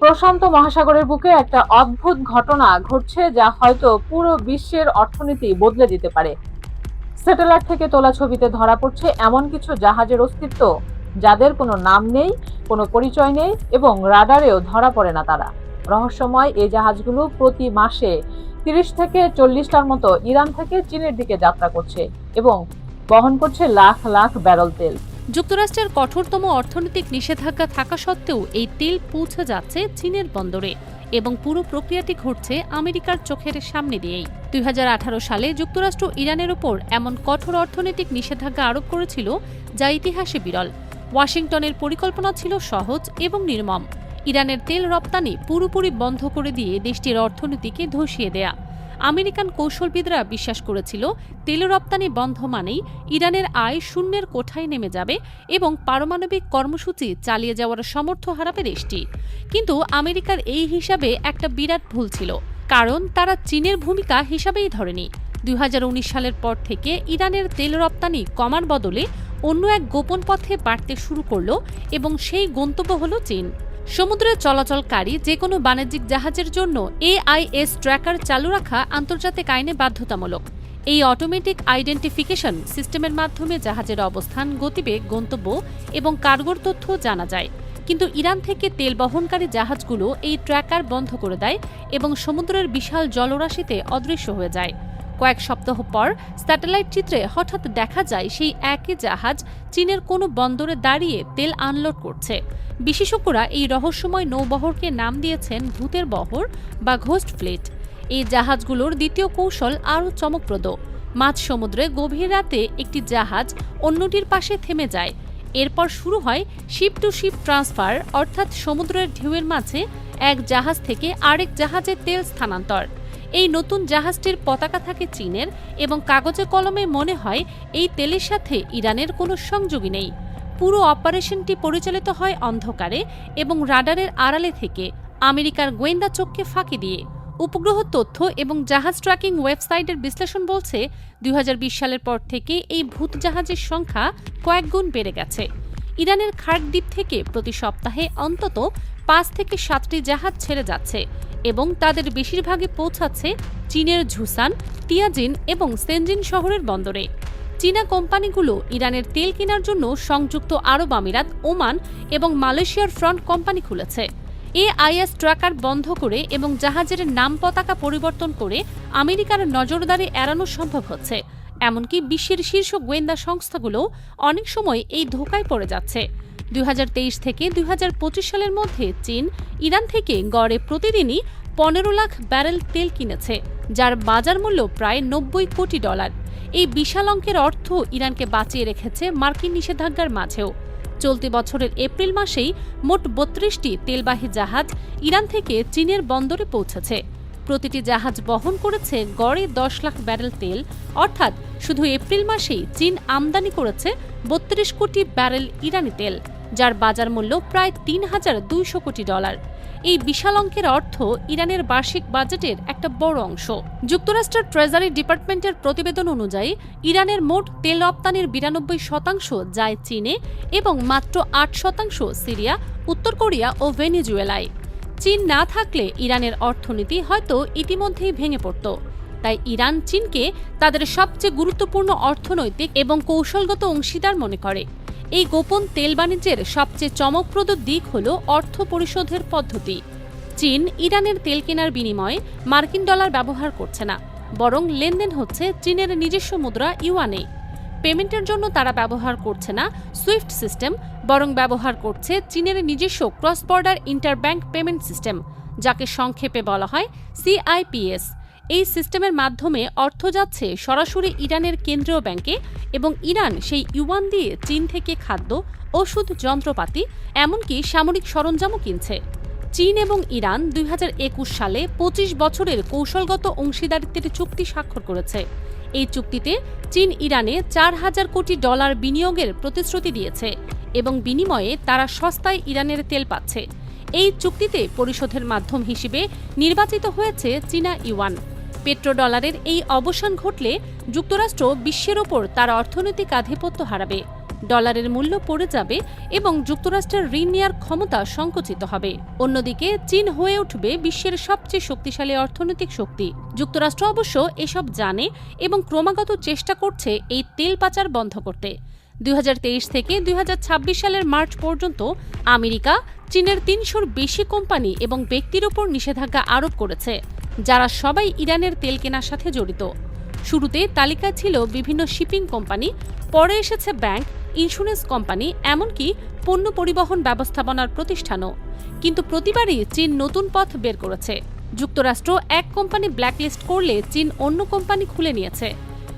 প্রশান্ত মহাসাগরের বুকে একটা অদ্ভুত ঘটনা ঘটছে যা হয়তো পুরো বিশ্বের অর্থনীতি বদলে দিতে পারে। স্যাটেলাইট থেকে তোলা ছবিতে ধরা পড়ছে এমন কিছু জাহাজের অস্তিত্ব যাদের কোনো নাম নেই, কোনো পরিচয় নেই এবং রাডারেও ধরা পড়ে না তারা। রহস্যময় এই জাহাজগুলো প্রতি মাসে 30 থেকে 40টার মতো ইরান থেকে চীনের দিকে যাত্রা করছে এবং বহন করছে লাখ লাখ ব্যারেল তেল। যুক্তরাষ্ট্রের কঠোরতম অর্থনৈতিক নিষেধাজ্ঞা থাকা সত্ত্বেও এই তেল পৌঁছে যাচ্ছে চীনের বন্দরে এবং পুরো প্রক্রিয়াটি ঘটছে আমেরিকার চোখের সামনে দিয়েই। 2018 সালে যুক্তরাষ্ট্র ইরানের উপর এমন কঠোর অর্থনৈতিক নিষেধাজ্ঞা আরোপ করেছিল যা ইতিহাসে বিরল। ওয়াশিংটনের পরিকল্পনা ছিল সহজ এবং নির্মম: ইরানের তেল রপ্তানি পুরোপুরি বন্ধ করে দিয়ে দেশটির অর্থনীতিকে ধসিয়ে দেয়া। আমেরিকান কৌশলবিদরা বিশ্বাস করেছিল তেল রপ্তানি বন্ধ মানেই ইরানের আয় শূন্যের কোঠায় নেমে যাবে এবং পারমাণবিক কর্মসূচি চালিয়ে যাওয়ার সামর্থ্য হারাবে দেশটি। কিন্তু আমেরিকার এই হিসাবে একটা বিরাট ভুল ছিল, কারণ তারা চীনের ভূমিকা হিসাবেই ধরেনি। 2019 সালের পর থেকে ইরানের তেল রপ্তানি কমার বদলে অন্য এক গোপন পথে বাড়তে শুরু করল এবং সেই গন্তব্য হল চীন। সমুদ্রে চলাচলকারী যে কোনো বাণিজ্যিক জাহাজের জন্য AIS ট্র্যাকার চালু রাখা আন্তর্জাতিক আইনে বাধ্যতামূলক। এই অটোমেটিক আইডেন্টিফিকেশন সিস্টেমের মাধ্যমে জাহাজের অবস্থান, গতিবেগ, গন্তব্য এবং কার্গোর তথ্য জানা যায়। কিন্তু ইরান থেকে তেল বহনকারী জাহাজগুলো এই ট্র্যাকার বন্ধ করে দেয় এবং সমুদ্রের বিশাল জলরাশিতে অদৃশ্য হয়ে যায়। কয়েক সপ্তাহ পর স্যাটেলাইট চিত্রে হঠাৎ দেখা যায় সেই একই জাহাজ চীনের কোনো বন্দরে দাঁড়িয়ে তেল আনলোড করছে। বিশেষজ্ঞরা এই রহস্যময় নৌবহরকে নাম দিয়েছেন ভূতের বহর বা ঘোস্ট ফ্লিট। এই জাহাজগুলোর দ্বিতীয় কৌশল আরও চমকপ্রদ। মাঝ সমুদ্রে গভীর রাতে একটি জাহাজ অন্যটির পাশে থেমে যায়। এরপর শুরু হয় শিপ টু শিপ ট্রান্সফার, অর্থাৎ সমুদ্রের ঢেউয়ের মাঝে এক জাহাজ থেকে আরেক জাহাজে তেল স্থানান্তর। এই নতুন জাহাজটির পতাকা থাকে চীনের এবং কাগজে কলমে মনে হয় এই তেলের সাথে ইরানের কোনো সংযোগই নেই। পুরো অপারেশনটি পরিচালিত হয় অন্ধকারে এবং রাডারের আড়ালে থেকে, আমেরিকার গোয়েন্দা চোখকে ফাঁকি দিয়ে। উপগ্রহ তথ্য এবং জাহাজ ট্র্যাকিং ওয়েবসাইটের বিশ্লেষণ বলছে 2020 সালের পর থেকে এই ভূত জাহাজের সংখ্যা কয়েক গুণ বেড়ে গেছে। ইরানের খার্ক দ্বীপ থেকে প্রতি সপ্তাহে অন্তত 5 থেকে 7টি জাহাজ ছেড়ে যাচ্ছে এবং তাদের বেশিরভাগই পৌঁছাচ্ছে চীনের ঝুসান, তিয়াজিন এবং সেনজিন শহরের বন্দরে। চীনা কোম্পানিগুলো ইরানের তেল কেনার জন্য সংযুক্ত আরব আমিরাত, ওমান এবং মালয়েশিয়ার ফ্রন্ট কোম্পানি খুলেছে। AIS ট্র্যাকার বন্ধ করে এবং জাহাজের নাম পতাকা পরিবর্তন করে আমেরিকার নজরদারি এড়ানো সম্ভব হচ্ছে। এমনকি বিশ্বের শীর্ষ গোয়েন্দা সংস্থাগুলো অনেক সময় এই ধোঁকায় পড়ে যাচ্ছে। 2023 থেকে 2025 সালের মধ্যে চীন ইরান থেকে গড়ে প্রতিদিনই 15 লাখ ব্যারেল তেল কিনেছে, যার বাজার মূল্য প্রায় $90 কোটি। এই বিশাল অঙ্কের অর্থ ইরানকে বাঁচিয়ে রেখেছে মার্কিন নিষেধাজ্ঞার মাঝেও। চলতি বছরের এপ্রিল মাসেই মোট 32টি তেলবাহী জাহাজ ইরান থেকে চীনের বন্দরে পৌঁছেছে। প্রতিটি জাহাজ বহন করেছে গড়ে 10 লাখ ব্যারেল তেল, অর্থাৎ শুধু এপ্রিল মাসেই চীন আমদানি করেছে 32 কোটি ব্যারেল ইরানি তেল, যার বাজার মূল্য প্রায় $3,200 কোটি। এই বিশাল অঙ্কের অর্থ ইরানের বার্ষিক বাজেটের একটা বড় অংশ। যুক্তরাষ্ট্রের ট্রেজারি ডিপার্টমেন্টের প্রতিবেদন অনুযায়ী ইরানের মোট তেল রপ্তানির 92% যায় চীনে এবং মাত্র 8% সিরিয়া, উত্তর কোরিয়া ও ভেনেজুয়েলায়। চীন না থাকলে ইরানের অর্থনীতি হয়তো ইতিমধ্যেই ভেঙে পড়ত। তাই ইরান চীনকে তাদের সবচেয়ে গুরুত্বপূর্ণ অর্থনৈতিক এবং কৌশলগত অংশীদার মনে করে। এই গোপন তেল বাণিজ্যের সবচেয়ে চমকপ্রদ দিক হল অর্থ পরিশোধের পদ্ধতি। চীন ইরানের তেল কেনার বিনিময়ে মার্কিন ডলার ব্যবহার করছে না, বরং লেনদেন হচ্ছে চীনের নিজস্ব মুদ্রা ইউয়ানে। পেমেন্টের জন্য তারা ব্যবহার করছে না সুইফট সিস্টেম, বরং ব্যবহার করছে চীনের নিজস্ব ক্রস বর্ডার ইন্টারব্যাংক পেমেন্ট সিস্টেম, যাকে সংক্ষেপে বলা হয় CIPS। এই সিস্টেমের মাধ্যমে অর্থ যাচ্ছে সরাসরি ইরানের কেন্দ্রীয় ব্যাংকে এবং ইরান সেই ইউয়ান দিয়ে চীন থেকে খাদ্য, ওষুধ, যন্ত্রপাতি, এমনকি সামরিক সরঞ্জামও কিনছে। চীন এবং ইরান 2021 সালে 25 বছরের কৌশলগত অংশীদারিত্বের চুক্তি স্বাক্ষর করেছে। এই চুক্তিতে চীন ইরানে $4,000 কোটি বিনিয়োগের প্রতিশ্রুতি দিয়েছে এবং বিনিময়ে তারা সস্তায় ইরানের তেল পাচ্ছে। এই চুক্তিতে পরিশোধের মাধ্যম হিসেবে নির্বাচিত হয়েছে চীনা ইউয়ান। পেট্রোডলারের এই অবসান ঘটলে যুক্তরাষ্ট্র বিশ্বের ওপর তার অর্থনৈতিক আধিপত্য হারাবে। ডলারের মূল্য পড়ে যাবে এবং যুক্তরাষ্ট্রের ঋণ নেওয়ার ক্ষমতা সংকুচিত হবে। অন্যদিকে চীন হয়ে উঠবে বিশ্বের সবচেয়ে শক্তিশালী অর্থনৈতিক শক্তি। যুক্তরাষ্ট্র অবশ্য এসব জানে এবং ক্রমাগত চেষ্টা করছে এই তেল পাচার বন্ধ করতে। 2023 থেকে 2026 সালের মার্চ পর্যন্ত আমেরিকা চীনের 300-র বেশি কোম্পানি এবং ব্যক্তির উপর নিষেধাজ্ঞা আরোপ করেছে, যারা সবাই ইরানের তেল কেনার সাথে জড়িত। শুরুতে তালিকায় ছিল বিভিন্ন শিপিং কোম্পানি, পরে এসেছে ব্যাংক, ইন্স্যুরেন্স কোম্পানি, এমনকি পণ্য পরিবহন ব্যবস্থাপনার প্রতিষ্ঠানও। কিন্তু প্রতিবারই চীন নতুন পথ বের করেছে। যুক্তরাষ্ট্র এক কোম্পানি ব্ল্যাকলিস্ট করলে চীন অন্য কোম্পানি খুলে নিয়েছে।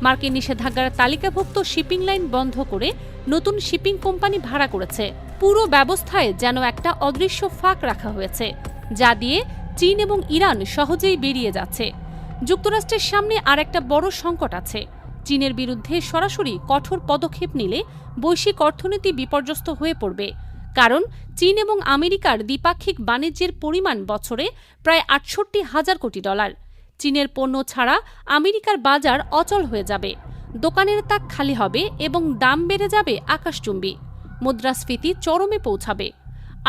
মার্কিন নিষেধাজ্ঞার তালিকাভুক্ত শিপিং লাইন বন্ধ করে নতুন শিপিং কোম্পানি ভাড়া করেছে। পুরো ব্যবস্থায় যেন একটা অদৃশ্য ফাঁক রাখা হয়েছে, যা দিয়ে চীন এবং ইরান সহজেই বেরিয়ে যাচ্ছে। যুক্তরাষ্ট্রের সামনে আরেকটা বড় সংকট আছে। চীনের বিরুদ্ধে সরাসরি কঠোর পদক্ষেপ নিলে বৈশ্বিক অর্থনীতি বিপর্যস্ত হয়ে পড়বে। কারণ চীন এবং আমেরিকার দ্বিপাক্ষিক বাণিজ্যের পরিমাণ বছরে প্রায় ৬৮,০০০ কোটি ডলার। চীনের পণ্য ছাড়া আমেরিকার বাজার অচল হয়ে যাবে, দোকানের তাক খালি হবে এবং দাম বেড়ে যাবে আকাশচুম্বী। মুদ্রাস্ফীতি চরমে পৌঁছাবে।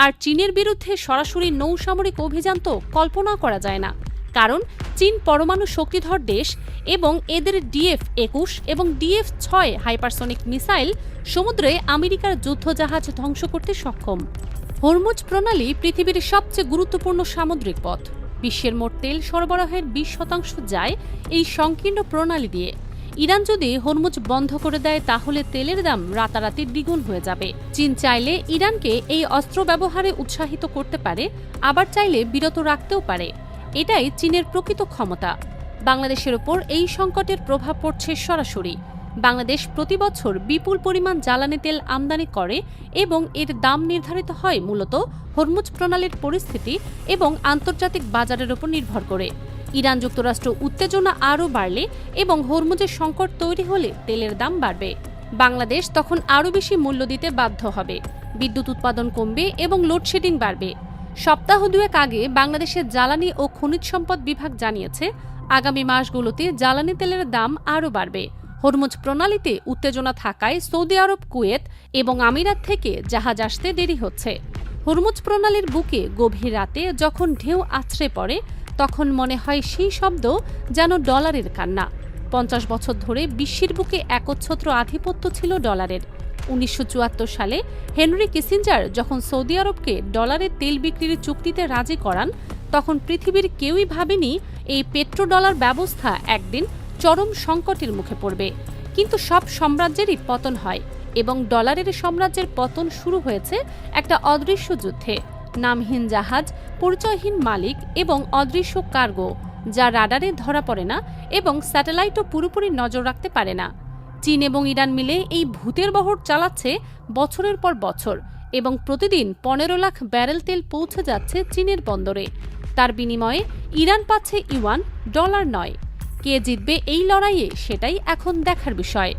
আর চীনের বিরুদ্ধে সরাসরি নৌসামরিক অভিযান তো কল্পনা করা যায় না, কারণ চীন পরমাণু শক্তিধর দেশ এবং এদের DF-21 এবং DF-6 হাইপারসনিক মিসাইল সমুদ্রে আমেরিকার যুদ্ধজাহাজ ধ্বংস করতে সক্ষম। হরমুজ প্রণালী পৃথিবীর সবচেয়ে গুরুত্বপূর্ণ সামুদ্রিক পথ। বিশ্বের মোট তেল সরবরাহের 20% যায় এই সংকীর্ণ প্রণালী দিয়ে। ইরান যদি হরমুজ বন্ধ করে দেয়, তাহলে তেলের দাম রাতারাতি দ্বিগুণ হয়ে যাবে। চীন চাইলে ইরানকে এই অস্ত্র ব্যবহারে উৎসাহিত করতে পারে, আবার চাইলে বিরত রাখতেও পারে। এটাই চীনের প্রকৃত ক্ষমতা। বাংলাদেশের ওপর এই সংকটের প্রভাব পড়ছে সরাসরি। বাংলাদেশ প্রতি বছর বিপুল পরিমাণ জ্বালানি তেল আমদানি করে এবং এর দাম নির্ধারিত হয় মূলত হরমুজ প্রণালীর পরিস্থিতি এবং আন্তর্জাতিক বাজারের উপর নির্ভর করে। ইরান যুক্তরাষ্ট্র উত্তেজনা আরও বাড়লে এবং হরমুজের সংকট তৈরি হলে তেলের দাম বাড়বে। বাংলাদেশ তখন আরও বেশি মূল্য দিতে বাধ্য হবে, বিদ্যুৎ উৎপাদন কমবে এবং লোডশেডিং বাড়বে। সপ্তাহ দুয়েক আগে বাংলাদেশের জ্বালানি ও খনিজ সম্পদ বিভাগ জানিয়েছে, আগামী মাসগুলোতে জ্বালানি তেলের দাম আরও বাড়বে। হরমুজ প্রণালীতে উত্তেজনা থাকায় সৌদি আরব, কুয়েত এবং আমিরাত থেকে জাহাজ আসতে দেরি হচ্ছে। হরমুজ প্রণালীর বুকে গভীর রাতে যখন ঢেউ আছড়ে পড়ে, তখন মনে হয় সেই শব্দ যেন ডলারের কান্না। 50 বছর ধরে বিশ্বের বুকে একচ্ছত্র আধিপত্য ছিল ডলারের। 1974 সালে হেনরি কিসিঞ্জার যখন সৌদি আরবকে ডলারের তেল বিক্রির চুক্তিতে রাজি করান, তখন পৃথিবীর কেউই ভাবেনি এই পেট্রোডলার ব্যবস্থা একদিন চরম সংকটের মুখে পড়বে। কিন্তু সব সাম্রাজ্যেরই পতন হয় এবং ডলারের সাম্রাজ্যের পতন শুরু হয়েছে একটা অদৃশ্য যুদ্ধে। নামহীন জাহাজ, পরিচয়হীন মালিক এবং অদৃশ্য কার্গো, যা রাডারে ধরা পড়ে না এবং স্যাটেলাইটও পুরোপুরি নজর রাখতে পারে না। চীন এবং ইরান মিলে এই ভূতের বহর চালাচ্ছে বছরের পর বছর এবং প্রতিদিন 15 লাখ ব্যারেল তেল পৌঁছে যাচ্ছে চীনের বন্দরে। তার বিনিময়ে ইরান পাচ্ছে ইউয়ান, ডলার নয়। কে জিতবে এই লড়াইয়ে, সেটাই এখন দেখার বিষয়।